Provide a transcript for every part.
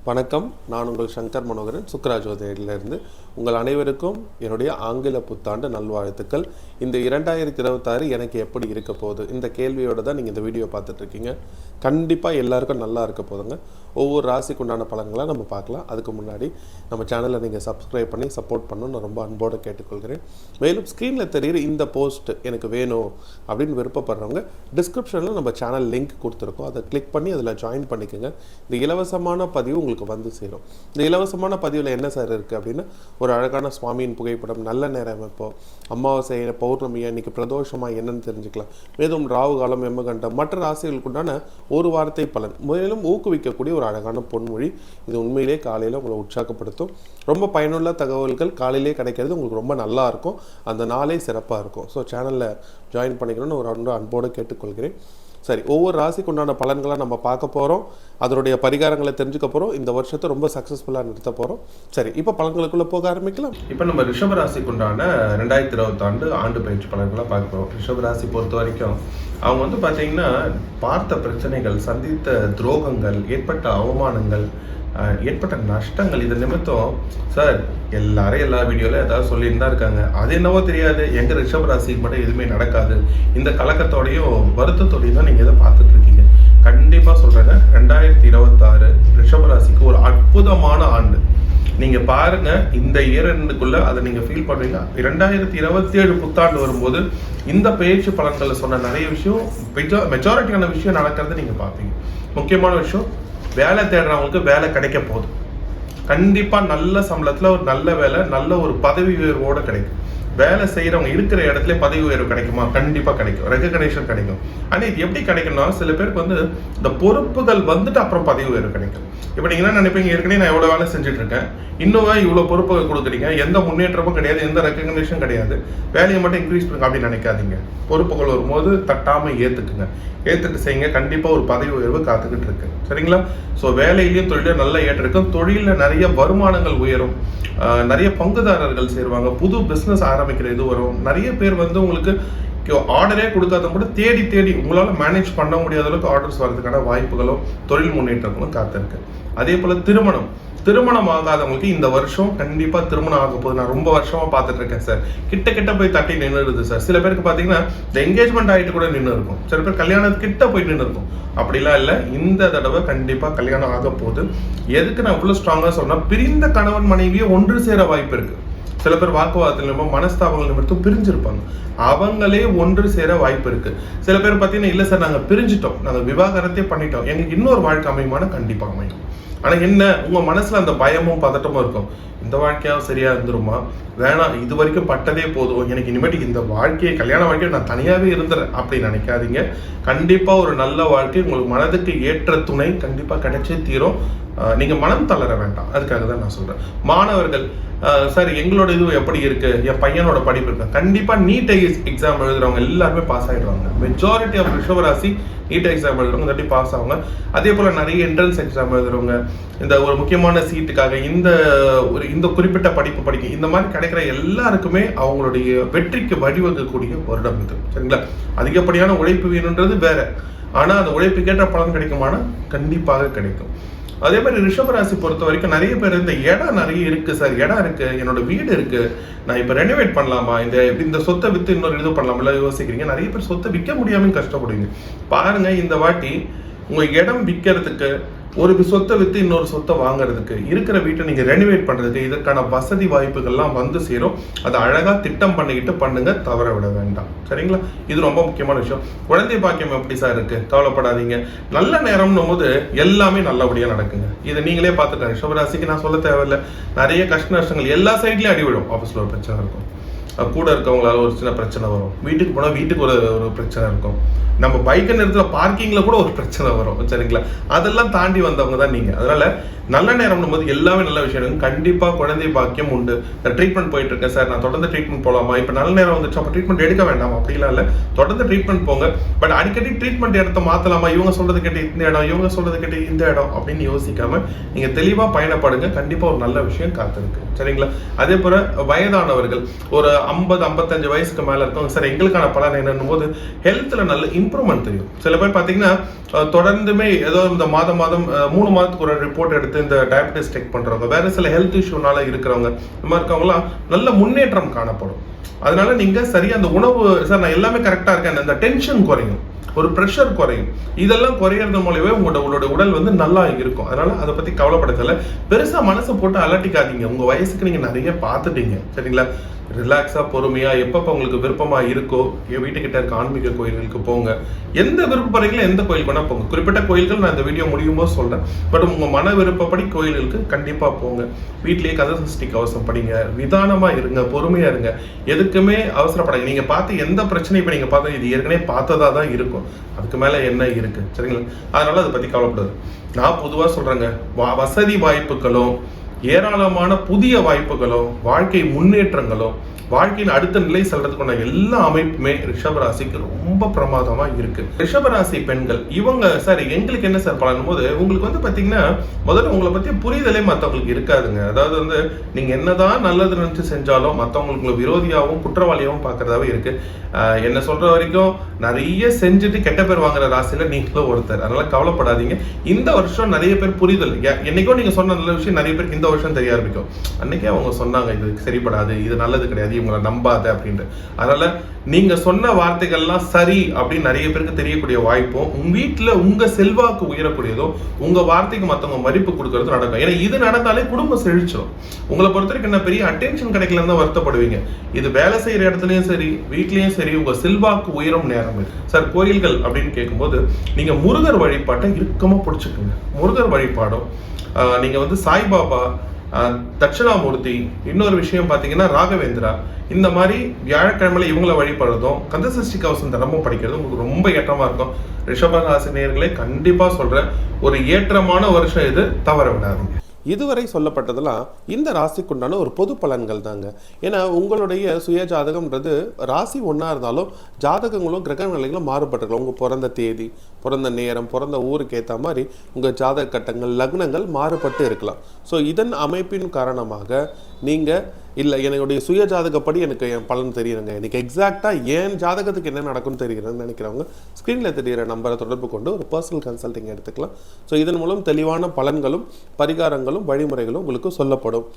வணக்கம். நான் உங்கள் சங்கர் மனோகரன், சுக்ரா ஜோதிடத்திலிருந்து. உங்கள் அனைவருக்கும் என்னுடைய ஆங்கில புத்தாண்டு நல்வாழ்த்துக்கள். இந்த 2026 எனக்கு எப்படி இருக்க போகுது, இந்த கேள்வியோடு தான் நீங்கள் இந்த வீடியோ பார்த்துட்ருக்கீங்க. கண்டிப்பாக எல்லாருக்கும் நல்லா இருக்க போதுங்க. ஒவ்வொரு ராசிக்கு உண்டான பலன்களை நம்ம பார்க்கலாம். அதுக்கு முன்னாடி நம்ம சேனலை நீங்கள் சப்ஸ்கிரைப் பண்ணி சப்போர்ட் பண்ணணும்னு நான் ரொம்ப அன்போடு கேட்டுக்கொள்கிறேன். மேலும் ஸ்க்ரீனில் தெரிகிற இந்த போஸ்ட் எனக்கு வேணும் அப்படின்னு விருப்பப்படுறவங்க டிஸ்கிரிப்ஷனில் நம்ம சேனல் லிங்க் கொடுத்துருக்கோம். அதை கிளிக் பண்ணி அதில் ஜாயின் பண்ணிக்கோங்க. இந்த இலவசமான பதிவு உங்களுக்கு வந்து சேரும். இந்த இலவசமான பதிவில் என்ன சார் இருக்குது அப்படின்னா, ஒரு அழகான சுவாமியின் புகைப்படம், நல்ல நேரம் எப்போ, அமாவாசை, பௌர்ணமியா, இன்னைக்கு பிரதோஷமா என்னன்னு தெரிஞ்சுக்கலாம். மேலும் ராகு காலம், எம்மகண்டம், மற்ற ராசிகளுக்குண்டான ஒரு வார்த்தை பலன், மேலும் ஊக்குவிக்கக்கூடிய ஒரு அழகான பொன்மொழி. இது உண்மையிலே காலையில் உங்களை உற்சாகப்படுத்தும். ரொம்ப பயனுள்ள தகவல்கள் காலையிலே கிடைக்கிறது உங்களுக்கு ரொம்ப நல்லா இருக்கும். அந்த நாளே சிறப்பாக இருக்கும். ஸோ சேனலில் ஜாயின் பண்ணிக்கணும்னு ஒரு அன்போடு கேட்டுக்கொள்கிறேன். சரி, ஒவ்வொரு ராசிக்கு உண்டான பலன்களை நம்ம பார்க்க போகிறோம். அதனுடைய பரிகாரங்களை தெரிஞ்சுக்க போகிறோம். இந்த வருஷத்தை ரொம்ப சக்ஸஸ்ஃபுல்லாக நிறுத்த போகிறோம். சரி, இப்போ பலன்களுக்குள்ளே போக ஆரம்பிக்கலாம். இப்போ நம்ம ரிஷப ராசிக்கு உண்டான 2020 ஆண்டு பயிற்சி பலன்களை பார்க்க போகிறோம். ரிஷப ராசி பொறுத்த வரைக்கும் அவங்க வந்து பார்த்தீங்கன்னா, பார்த்த பிரச்சனைகள், சந்தித்த துரோகங்கள், ஏற்பட்ட அவமானங்கள், ஏற்பட்ட நஷ்டங்கள், இது நிமித்தம் சார் எல்லாரும் எல்லா வீடியோவில் ஏதாவது சொல்லிட்டு தான் இருக்காங்க. அது என்னவோ தெரியாது, எங்கள் ரிஷபராசிக்கு மட்டும் எதுவுமே நடக்காது. இந்த கலக்கத்தோடையும் வருத்தத்தோடையும் தான் நீங்கள் இதை பார்த்துட்டு இருக்கீங்க. கண்டிப்பாக சொல்கிறேங்க, 2026 ரிஷபராசிக்கு ஒரு அற்புதமான ஆண்டு. நீங்கள் பாருங்கள், இந்த இயர்க்குள்ளே அதை நீங்கள் ஃபீல் பண்ணுவீங்க. 2027 புத்தாண்டு வரும்போது இந்த பயிற்சி பலன்களை சொன்ன நிறைய விஷயம், மெஜாரிட்டியான விஷயம் நடக்கிறது நீங்கள் பார்ப்பீங்க. முக்கியமான விஷயம், வேலை தேடுறவங்களுக்கு வேலை கிடைக்க போகுது. கண்டிப்பாக நல்ல சம்பளத்தில் ஒரு நல்ல வேலை, நல்ல ஒரு பதவி உயர்வோடு கிடைக்கும். வேலை செய்கிறவங்க இருக்கிற இடத்துல பதவி உயர்வு கிடைக்குமா? கண்டிப்பாக கிடைக்கும். ரெகக்னேஷன் கிடைக்கும். ஆனால் இது எப்படி கிடைக்கும்னா, சில பேருக்கு வந்து இந்த பொறுப்புகள் வந்துட்டு அப்புறம் பதவி உயர்வு கிடைக்கும். இப்போ நீங்கள் என்ன நினைப்பீங்க, ஏற்கனவே நான் எவ்வளோ வேலை செஞ்சுட்டு இருக்கேன், இன்னும் இவ்வளோ பொறுப்புகள் கொடுக்குறீங்க, எந்த முன்னேற்றமும் கிடையாது, எந்த ரெகக்னேஷன் கிடையாது, வேலையை மட்டும் இன்க்ரீஸ் பண்ணுங்க அப்படின்னு நினைக்காதீங்க. பொறுப்புகள் வரும்போது தட்டாமல் ஏற்றுக்குங்க. ஏற்றுட்டு செய்யுங்க. கண்டிப்பாக ஒரு பதவி உயர்வு காத்துக்கிட்டு இருக்கு. சரிங்களா? ஸோ வேலையிலையும் தொழிலும் நல்ல ஏற்றம் இருக்கும். தொழிலில் நிறைய வருமானங்கள் உயரும். நிறைய பங்குதாரர்கள் சேருவாங்க. புது பிஸ்னஸ் ஆரம்பிக்கிற இது வரும். நிறைய பேர் வந்து உங்களுக்கு ஆர்டரே கொடுக்காத கூட தேடி உங்களால் மேனேஜ் பண்ண முடியாத அளவுக்கு ஆர்டர்ஸ் வர்றதுக்கான வாய்ப்புகளும் தொழில் முன்னேற்றங்களும் காத்திருக்கு. அதே போல் திருமணம் ஆகாதவங்களுக்கு இந்த வருஷம் கண்டிப்பா திருமணம் ஆக போகுது. நான் ரொம்ப வருஷமா பார்த்துட்டு இருக்கேன் சார். கிட்ட போய் தட்டி நின்றுடுது சார். சில பேருக்கு பாத்தீங்கன்னா இந்த என்கேஜ்மெண்ட் ஆகிட்டு கூட நின்று இருக்கும். சில பேர் கல்யாணத்து கிட்ட போய் நின்று இருக்கும். அப்படிலாம் இல்லை, இந்த தடவை கண்டிப்பா கல்யாணம் ஆக போகுது. எதுக்கு நான் இவ்வளவு ஸ்ட்ராங்கா சொன்னா, பிரிந்த கணவன் மனைவியை ஒன்று சேர வாய்ப்பு இருக்கு. சில பேர் வாக்குவாதத்தில் நிமிடம், மனஸ்தாபங்கள் நிமிடம் பிரிஞ்சிருப்பாங்க. அவங்களே ஒன்று சேர வாய்ப்பு இருக்கு. சில பேர் பார்த்தீங்கன்னா, இல்லை சார் நாங்கள் பிரிஞ்சிட்டோம், நாங்கள் விவாகரத்தே பண்ணிட்டோம், எங்களுக்கு இன்னொரு வாழ்க்கை அமையுமான கண்டிப்பாக அமையும். ஆனால் என்ன, உங்கள் மனசில் அந்த பயமும் பதட்டமும் இருக்கும். இந்த வாழ்க்கையாக சரியா இருந்துருமா, வேணாம், இது வரைக்கும் பட்டதே போதும், எனக்கு இனிமேட்டுக்கு இந்த வாழ்க்கையை, கல்யாண வாழ்க்கையை நான் தனியாகவே இருந்துறேன் அப்படின்னு நினைக்காதீங்க. கண்டிப்பாக ஒரு நல்ல வாழ்க்கை, உங்களுக்கு மனதுக்கு ஏற்ற துணை கண்டிப்பாக கிடைச்சே தீரும். நீங்கள் மனம் தளர வேண்டாம். அதுக்காக தான் நான் சொல்கிறேன். மாணவர்கள், சார் எங்களோட இது எப்படி இருக்கு, என் பையனோட படிப்பு இருக்கு, கண்டிப்பாக நீட் எக்ஸாம் எழுதுறவங்க எல்லாருமே பாஸ் ஆகிடுவாங்க. மெஜாரிட்டி ஆஃப் ரிஷபராசி நீட் எக்ஸாம் எழுதுறவங்க தட்டி பாஸ் ஆகுங்க. அதே போல் நிறைய என்ட்ரன்ஸ் எக்ஸாம் எழுதுறவங்க, இந்த ஒரு முக்கியமான சீட்டுக்காக இந்த குறிப்பிட்ட படிப்பு படிக்க, இந்த மாதிரி கிடைக்கிற எல்லாருக்குமே அவங்களுடைய வெற்றிக்கு வழிவகுக்கக்கூடிய வருடம் இது. சரிங்களா? அதிகப்படியான உழைப்பு வேணுன்றது வேற, ஆனால் அந்த உழைப்புக்கேற்ற பலன் கிடைக்குமானா கண்டிப்பாக கிடைக்கும். அதே மாதிரி ரிஷபராசி பொறுத்த வரைக்கும் நிறைய பேர் இந்த இடம் நிறைய இருக்கு சார், இடம் இருக்கு, என்னோட வீடு இருக்கு, நான் இப்போ ரெனோவேட் பண்ணலாமா, இந்த சொத்தை வித்து இன்னொரு இது பண்ணலாமா யோசிக்கிறீங்க. நிறைய பேர் சொத்தை விற்க முடியாம கஷ்டப்படுவீங்க. பாருங்க, இந்த வாட்டி உங்க இடம் விற்கிறதுக்கு, ஒரு சொத்தை வித்து இன்னொரு சொத்தை வாங்குறதுக்கு, இருக்கிற வீட்டை நீங்க ரெனோவேட் பண்றதுக்கு இதற்கான வசதி வாய்ப்புகள்லாம் வந்து சேரும். அதை அழகா திட்டம் பண்ணிக்கிட்டு பண்ணுங்க, தவற விட வேண்டாம். சரிங்களா? இது ரொம்ப முக்கியமான விஷயம். குழந்தை பாக்கியம் எப்படி சார் இருக்கு, கவலைப்படாதீங்க. நல்ல நேரம்னும் போது எல்லாமே நல்லபடியா நடக்குங்க. இதை நீங்களே பார்த்துட்டாங்க. ரிஷபராசிக்கு நான் சொல்ல தேவையில்லை. நிறைய கஷ்ட நஷ்டங்கள் எல்லா சைட்லயும் அடிவிடும். ஆஃபீஸ்ல ஒரு பிரச்சனை இருக்கும், கூட இருக்கவங்களால ஒரு சின்ன பிரச்சனை வரும், வீட்டுக்கு போனால் வீட்டுக்கு ஒரு பிரச்சனை இருக்கும், நம்ம பைக்கை நிறுத்துற பார்க்கிங்ல கூட ஒரு பிரச்சனை வரும். சரிங்களா? அதெல்லாம் தாண்டி வந்தவங்க தான் நீங்க. அதனால நல்ல நேரம்னும் போது எல்லாமே நல்ல விஷயம். கண்டிப்பா குழந்தை பாக்கியம் உண்டு. ட்ரீட்மெண்ட் போயிட்டு இருக்கேன் சார், நான் தொடர்ந்து ட்ரீட்மெண்ட் போகலாமா, இப்போ நல்ல நேரம் வந்துச்சு அப்போ ட்ரீட்மெண்ட் எடுக்க வேண்டாம் அப்படிலாம் இல்லை, தொடர்ந்து ட்ரீட்மெண்ட் போங்க. பட் அடிக்கடி ட்ரீட்மெண்ட் இடத்த மாத்தலாமா, இவங்க சொல்றது கேட்டு இந்த இடம், இவங்க சொல்றது கேட்டு இந்த இடம் அப்படின்னு யோசிக்காம நீங்க தெளிவா பயணப்படுங்க. கண்டிப்பா ஒரு நல்ல விஷயம் காத்திருக்கு. சரிங்களா? அதே போல வயதானவர்கள், ஒரு 50-55 வயசுக்கு மேல இருக்கவங்க, சார் எங்களுக்கான பலன் என்னன்னும் போது ஹெல்த்ல நல்ல இம்ப்ரூவ்மெண்ட் தெரியும். சில பேர் பாத்தீங்கன்னா தொடர்ந்துமே ஏதோ இந்த மாதம் 3 மாதத்துக்கு ஒரு ரிப்போர்ட் எடுத்து எடுத்து இந்த டயபெட்டிஸ் செக் பண்றவங்க, வேற சில ஹெல்த் இஷ்யூனால இருக்கிறவங்க, இந்த மாதிரி இருக்கவங்கலாம் நல்ல முன்னேற்றம் காணப்படும். அதனால நீங்க சரியா அந்த உணவு, சார் நான் எல்லாமே கரெக்டா இருக்கேன், அந்த டென்ஷன் குறையும், ஒரு ப்ரெஷர் குறையும். இதெல்லாம் குறையறது மூலமே உங்களோட உடல் வந்து நல்லா இருக்கும். அதனால அதை பத்தி கவலைப்படல, பெருசா மனசை போட்டு அலட்டிக்காதீங்க. உங்க வயசுக்கு நீங்க நிறைய பார்த்துட்டீங்க, சரிங்களா? ரிலாக்ஸா பொறுமையா எப்பப்ப உங்களுக்கு விருப்பமா இருக்கோ வீட்டுக்கிட்ட இருக்க ஆன்மீக கோயில்களுக்கு போங்க. எந்த விருப்பப்படுறீங்களோ எந்த கோயிலுக்கு வேணா போங்க. குறிப்பிட்ட கோயில்கள் நான் இந்த வீடியோ முடியும் போது சொல்றேன். பட் உங்க மன விருப்பப்படி கோயில்களுக்கு கண்டிப்பா போங்க. வீட்லயே கந்தசஷ்டி கவசம் படிங்க, நிதானமா இருங்க, பொறுமையா இருங்க, எதுக்குமே அவசரப்படாங்க. நீங்க பார்த்து எந்த பிரச்சனை இப்ப நீங்க பார்த்தா இது ஏற்கனவே பார்த்ததா தான் இருக்கும், அதுக்கு மேல என்ன இருக்கு, சரிங்களா? அதனால அதை பத்தி கவலைப்படாது. நான் பொதுவா சொல்றேங்க, வசதி வாய்ப்புகளும் ஏராளமான புதிய வாய்ப்புகளும் வாழ்க்கை முன்னேற்றங்களும் வாழ்க்கையின் அடுத்த நிலை செல்றதுக்கான எல்லா அமைப்புமே ரிஷபராசிக்கு ரொம்ப பிரமாதமா இருக்கு. ரிஷபராசி பெண்கள் இவங்க சார் எங்களுக்கு என்ன சார் பலனும் போது உங்களுக்கு வந்து பாத்தீங்கன்னா முதல்ல உங்களை பத்தி புரிதலே மற்றவங்களுக்கு இருக்காதுங்க. அதாவது வந்து நீங்க என்னதான் நல்லது நினைச்சு செஞ்சாலும் மற்றவங்களுக்கு விரோதியாகவும் குற்றவாளியாகவும் பாக்குறதாவே இருக்கு. என்ன சொல்ற வரைக்கும் நிறைய செஞ்சுட்டு கெட்ட பேர் வாங்குற ராசியில நீங்களும் ஒருத்தர். அதனால கவலைப்படாதீங்க. இந்த வருஷம் நிறைய பேர் புரிதல், என்னைக்கோ நீங்க சொன்ன நல்ல விஷயம் நிறைய பேருக்கு இந்த வருஷம் தெரிய ஆரம்பிக்கும். அன்னைக்கே அவங்க சொன்னாங்க இது சரிப்படாது, இது நல்லது கிடையாது, இவங்களை நம்பாத அப்படின்ட்டு. அதனால நீங்க சொன்ன வார்த்தைகள்லாம் சரி அப்படின்னு நிறைய பேருக்கு தெரியக்கூடிய வாய்ப்பும், உங்க வீட்டுல உங்க செல்வாக்கு உயரக்கூடியதோ, உங்க வார்த்தைக்கு மத்தவங்க மதிப்பு கொடுக்கறதும் நடக்கும். ஏன்னா இது நடந்தாலே குடும்பம் செழிச்சிடும். உங்களை பொறுத்த வரைக்கும் என்ன பெரிய அட்டென்ஷன் கிடைக்கலன்னு தான் வருத்தப்படுவீங்க. இது வேலை செய்யற இடத்துலயும் சரி, வீட்லயும் சரி, உங்க செல்வாக்கு உயரும் நேரம் சார். கோயில்கள் அப்படின்னு கேட்கும்போது நீங்க முருகர் வழிபாட்டை இறுக்கமா பிடிச்சுக்குங்க. முருகர் வழிபாடும் நீங்க வந்து சாய்பாபா, தட்சிணாமூர்த்தி, இன்னொரு விஷயம் பார்த்தீங்கன்னா ராகவேந்திரா, இந்த மாதிரி வியாழக்கிழமையில இவங்களை வழிபடுறதும் கந்தசஷ்டி கவசம் தினமும் படிக்கிறதும் உங்களுக்கு ரொம்ப ஏற்றமா இருக்கும். ரிஷபராசி நேயர்களே கண்டிப்பா சொல்றேன், ஒரு ஏற்றமான வருஷம் இது, தவற விடாதீங்க. இதுவரை சொல்லப்பட்டதெல்லாம் இந்த ராசிக்குண்டான ஒரு பொது பலன்கள் தாங்க. ஏன்னா உங்களுடைய சுய ஜாதகம்ன்றது ராசி ஒன்றா இருந்தாலும் ஜாதகங்களும் கிரக நிலைகளும் மாறுபட்டிருக்கலாம். உங்கள் பிறந்த தேதி, பிறந்த நேரம், பிறந்த ஊருக்கு ஏற்ற மாதிரி உங்கள் ஜாதக கட்டங்கள், லக்னங்கள் மாறுபட்டு இருக்கலாம். ஸோ இதன் அமைப்பின் காரணமாக நீங்கள் இல்லை என்னுடைய சுய ஜாதகப்படி எனக்கு என் பலன் தெரியுங்க, எனக்கு எக்ஸாக்டாக என் ஜாதகத்துக்கு என்ன நடக்கும்னு தெரிகிறேன்னு நினைக்கிறவங்க ஸ்க்ரீனில் தெரிகிற நம்பரை தொடர்பு கொண்டு ஒரு பர்சனல் கன்சல்டிங் எடுத்துக்கலாம். ஸோ இதன் மூலம் தெளிவான பலன்களும் பரிகாரங்களும் வழிமுறைகளும் உங்களுக்கு சொல்லப்படும்.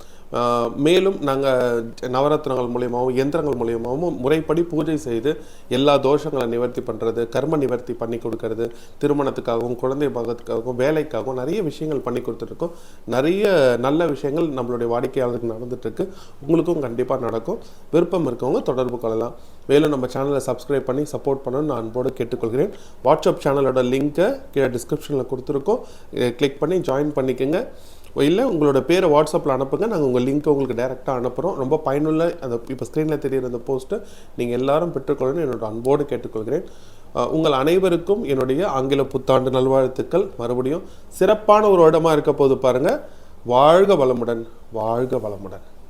மேலும் நாங்கள் நவரத்னங்கள் மூலியமாகவும் எந்திரங்கள் மூலியமாகவும் முறைப்படி பூஜை செய்து எல்லா தோஷங்களை நிவர்த்தி பண்ணுறது, கர்ம நிவர்த்தி பண்ணி கொடுக்கறது, திருமணத்துக்காகவும் குழந்தை பாகத்துக்காகவும் வேலைக்காகவும் நிறைய விஷயங்கள் பண்ணி கொடுத்துருக்கோம். நிறைய நல்ல விஷயங்கள் நம்மளுடைய வாடிக்கையாளருக்கு நடந்துட்டுருக்கு. உங்களுக்கும் கண்டிப்பாக நடக்கும். விருப்பம் இருக்கவங்க தொடர்பு கொள்ளலாம். மேலும் நம்ம சேனலை சப்ஸ்கிரைப் பண்ணி சப்போர்ட் பண்ணணும்னு நான் அன்போடு கேட்டுக்கொள்கிறேன். வாட்ஸ்அப் சேனலோட லிங்க்கை கீழே டிஸ்கிரிப்ஷனில் கொடுத்துருக்கோம், கிளிக் பண்ணி ஜாயின் பண்ணிக்கோங்க. இல்லை உங்களோட பேரை வாட்ஸ்அப்பில் அனுப்புங்க, நாங்கள் உங்கள் லிங்க்கை உங்களுக்கு டைரெக்டாக அனுப்புகிறோம். ரொம்ப பயனுள்ள அந்த இப்போ ஸ்க்ரீனில் தெரிகிற அந்த போஸ்ட்டை நீங்கள் எல்லாரும் பெற்றுக்கொள்ளணும்னு என்னோட அன்போடு கேட்டுக்கொள்கிறேன். உங்கள் அனைவருக்கும் என்னுடைய ஆங்கில புத்தாண்டு நல்வாழ்த்துக்கள். மறுபடியும் சிறப்பான ஒரு வருடமாக இருக்க போது பாருங்கள். வாழ்க வளமுடன், வாழ்க வளமுடன்.